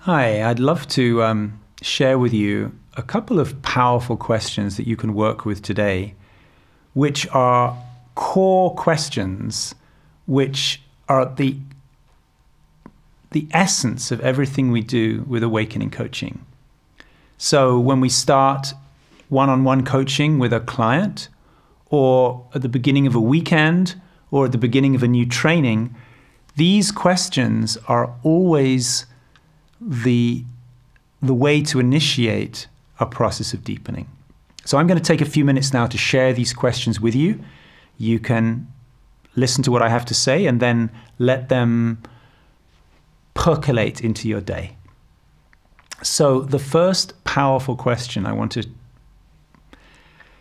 Hi, I'd love to share with you a couple of powerful questions that you can work with today, which are core questions, which are the essence of everything we do with awakening coaching. So when we start one-on-one coaching with a client, or at the beginning of a weekend, or at the beginning of a new training, these questions are always the way to initiate a process of deepening. So I'm going to take a few minutes now to share these questions with you. You can listen to what I have to say and then let them percolate into your day. So the first powerful question I want to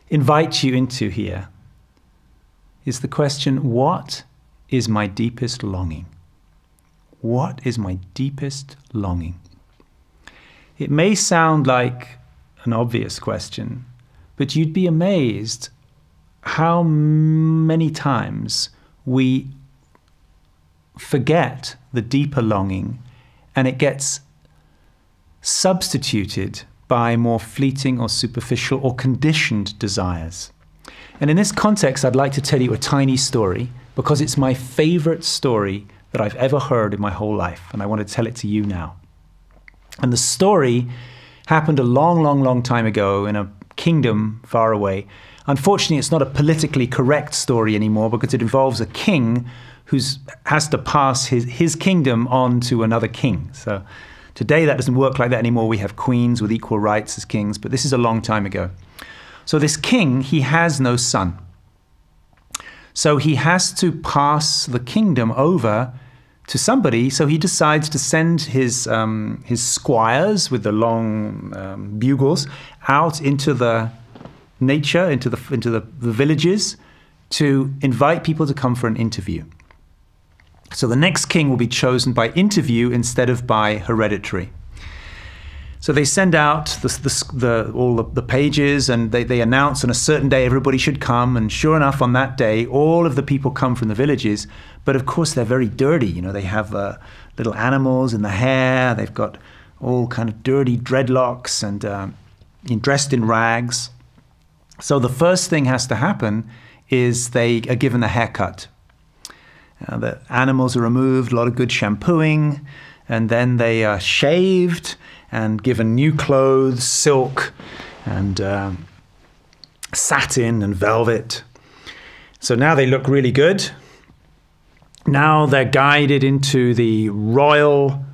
invite you into here is the question, what is my deepest longing? What is my deepest longing? It may sound like an obvious question, but you'd be amazed how many times we forget the deeper longing and it gets substituted by more fleeting or superficial or conditioned desires. And in this context, I'd like to tell you a tiny story because it's my favorite story that I've ever heard in my whole life, and I want to tell it to you now. And the story happened a long, long, long time ago in a kingdom far away. Unfortunately, it's not a politically correct story anymore because it involves a king who has to pass his kingdom on to another king. So today that doesn't work like that anymore. We have queens with equal rights as kings, but this is a long time ago. So this king, he has no son. So he has to pass the kingdom over to somebody, so he decides to send his squires with the long bugles out into the nature, into the villages, to invite people to come for an interview. So the next king will be chosen by interview instead of by hereditary. So they send out all the pages, and they announce on a certain day everybody should come, and sure enough on that day all of the people come from the villages, but of course they're very dirty. You know, they have little animals in the hair, they've got all kind of dirty dreadlocks and dressed in rags. So the first thing has to happen is they are given a haircut. The animals are removed, a lot of good shampooing, and then they are shaved and given new clothes, silk and satin and velvet. So now they look really good. Now they're guided into the royal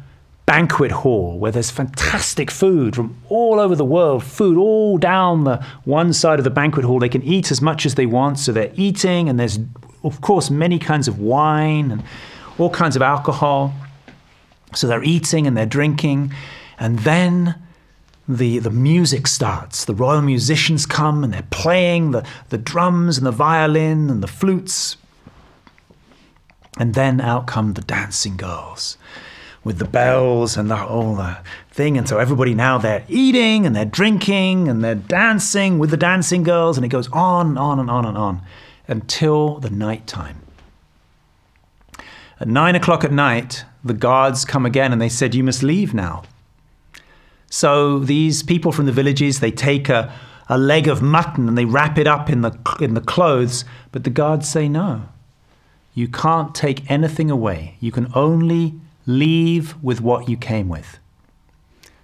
banquet hall where there's fantastic food from all over the world, food all down the one side of the banquet hall. They can eat as much as they want, so they're eating, and there's, of course, many kinds of wine and all kinds of alcohol. So they're eating and they're drinking. And then the music starts. The royal musicians come and they're playing the drums and the violin and the flutes. And then out come the dancing girls with the bells and all the thing. And so everybody now, they're eating and they're drinking and they're dancing with the dancing girls. And it goes on and on and on and on until the night time. At 9 o'clock at night, the guards come again and they said, "You must leave now." So these people from the villages, they take a leg of mutton and they wrap it up in the clothes, but the guards say, "No, you can't take anything away. You can only leave with what you came with."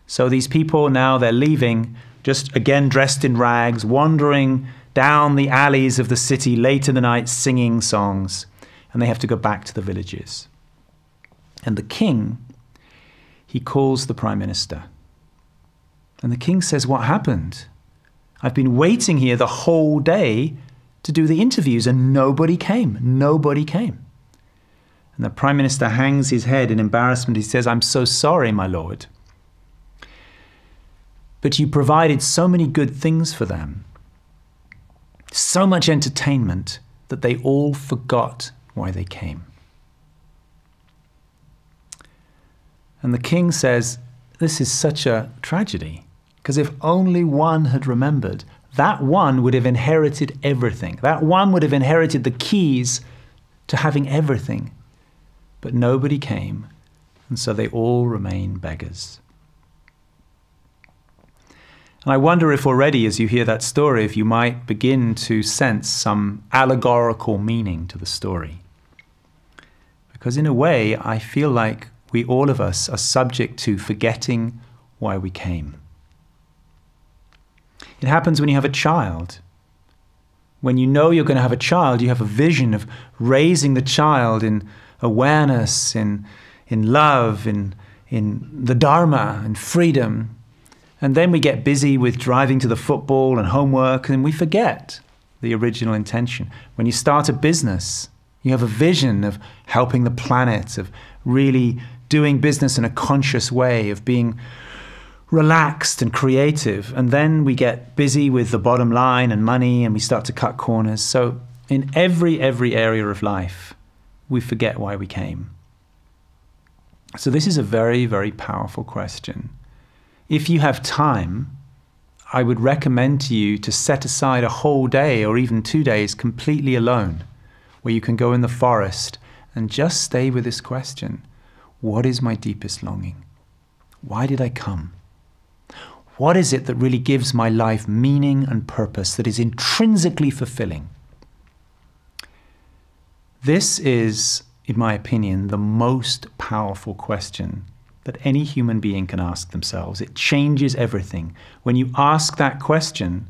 So these people now, they're leaving, just again dressed in rags, wandering down the alleys of the city late in the night, singing songs, and they have to go back to the villages. And the king, he calls the prime minister. And the king says, "What happened? I've been waiting here the whole day to do the interviews and nobody came. Nobody came." And the prime minister hangs his head in embarrassment. He says, "I'm so sorry, my lord. But you provided so many good things for them, so much entertainment, that they all forgot why they came." And the king says, "This is such a tragedy, because if only one had remembered, that one would have inherited everything. That one would have inherited the keys to having everything. But nobody came, and so they all remain beggars." And I wonder if already, as you hear that story, if you might begin to sense some allegorical meaning to the story. Because in a way, I feel like we, all of us, are subject to forgetting why we came. It happens when you have a child. When you know you're going to have a child, you have a vision of raising the child in awareness, in love, in the Dharma, and freedom. And then we get busy with driving to the football and homework, and we forget the original intention. When you start a business, you have a vision of helping the planet, of really doing business in a conscious way, of being relaxed and creative. And then we get busy with the bottom line and money, and we start to cut corners. So in every area of life, we forget why we came. So this is a very, very powerful question. If you have time, I would recommend to you to set aside a whole day or even 2 days completely alone, where you can go in the forest and just stay with this question. What is my deepest longing? Why did I come? What is it that really gives my life meaning and purpose, that is intrinsically fulfilling? This is, in my opinion, the most powerful question that any human being can ask themselves. It changes everything. When you ask that question,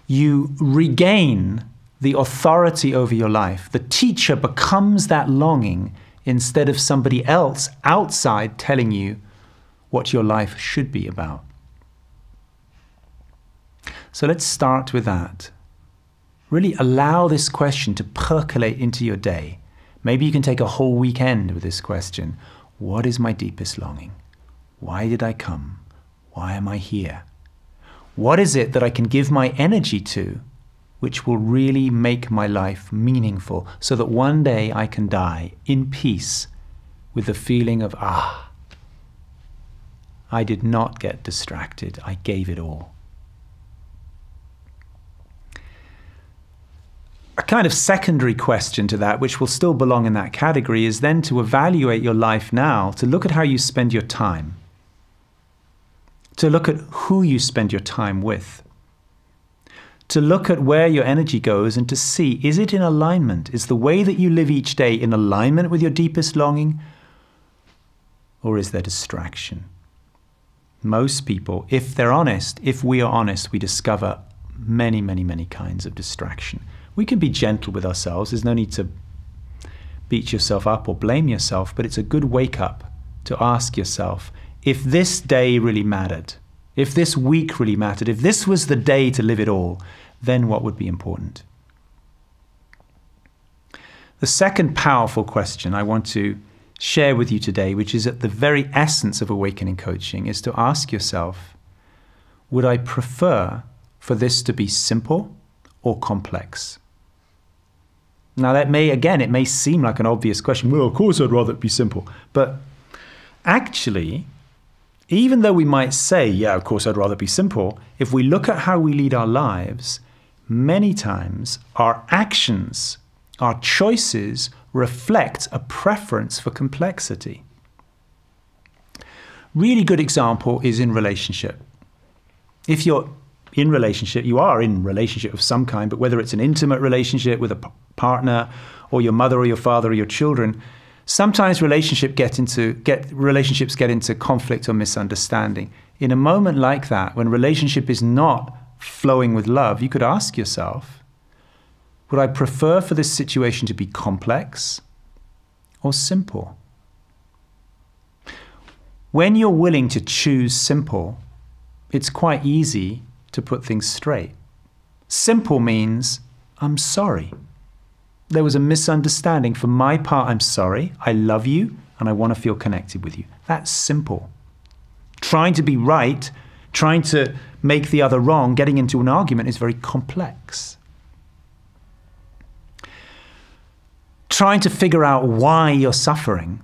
you regain the authority over your life. The teacher becomes that longing instead of somebody else outside telling you what your life should be about. So let's start with that. Really allow this question to percolate into your day. Maybe you can take a whole weekend with this question. What is my deepest longing? Why did I come? Why am I here? What is it that I can give my energy to, which will really make my life meaningful, so that one day I can die in peace with the feeling of, I did not get distracted. I gave it all. A kind of secondary question to that, which will still belong in that category, is then to evaluate your life now, to look at how you spend your time, to look at who you spend your time with, to look at where your energy goes and to see, is it in alignment? Is the way that you live each day in alignment with your deepest longing? Or is there distraction? Most people, if they're honest, if we are honest, we discover many, many, many kinds of distraction. We can be gentle with ourselves. There's no need to beat yourself up or blame yourself, but it's a good wake up to ask yourself, if this day really mattered, if this week really mattered, if this was the day to live it all, then what would be important? The second powerful question I want to share with you today, which is at the very essence of awakening coaching, is to ask yourself, would I prefer for this to be simple or complex? Now that may, again, it may seem like an obvious question. Well, of course I'd rather it be simple. But actually, even though we might say, yeah, of course I'd rather it be simple, if we look at how we lead our lives, many times our actions, our choices reflect a preference for complexity. Really good example is in relationship. If you're in relationship, you are in relationship of some kind, but whether it's an intimate relationship with a partner or your mother or your father or your children, sometimes relationships get into conflict or misunderstanding. In a moment like that, when relationship is not flowing with love, you could ask yourself, would I prefer for this situation to be complex or simple? When you're willing to choose simple, it's quite easy to put things straight. Simple means, I'm sorry. There was a misunderstanding. For my part, I'm sorry. I love you and I want to feel connected with you. That's simple. Trying to be right, trying to make the other wrong, getting into an argument is very complex. Trying to figure out why you're suffering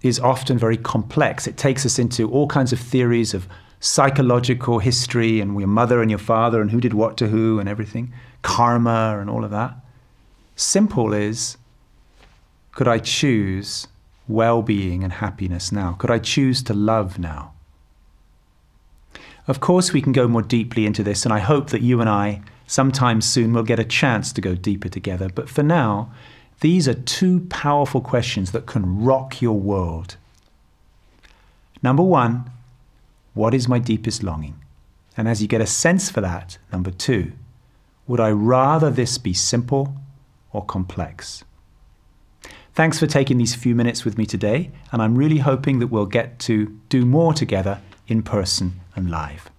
is often very complex. It takes us into all kinds of theories of psychological history and your mother and your father and who did what to who and everything, karma and all of that. Simple is, could I choose well-being and happiness now? Could I choose to love now? Of course, we can go more deeply into this, and I hope that you and I, sometime soon, will get a chance to go deeper together. But for now, these are two powerful questions that can rock your world. Number one, what is my deepest longing? And as you get a sense for that, number two, would I rather this be simple or complex? Thanks for taking these few minutes with me today, and I'm really hoping that we'll get to do more together in person and live.